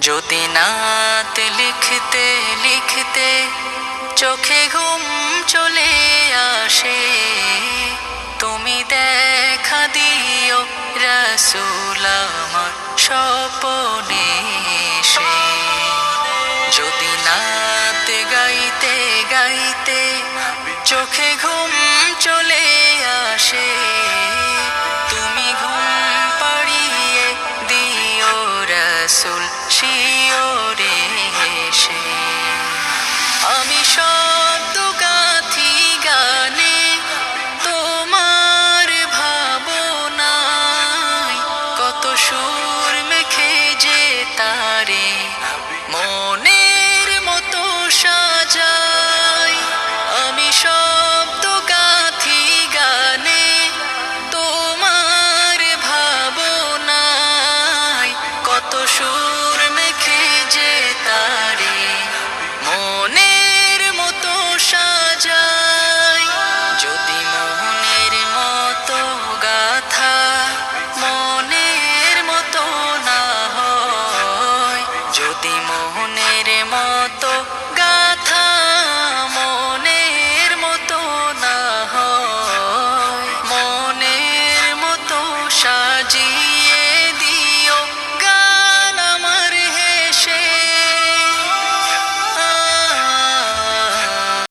যদি নাতে লিখতে লিখতে চোখে ঘুম চলে আসে, তুমি দেখা দিও রাসূল আমার স্বপনে এসে। যদি নাতে গাইতে গাইতে চোখে ঘুম চলে আসে,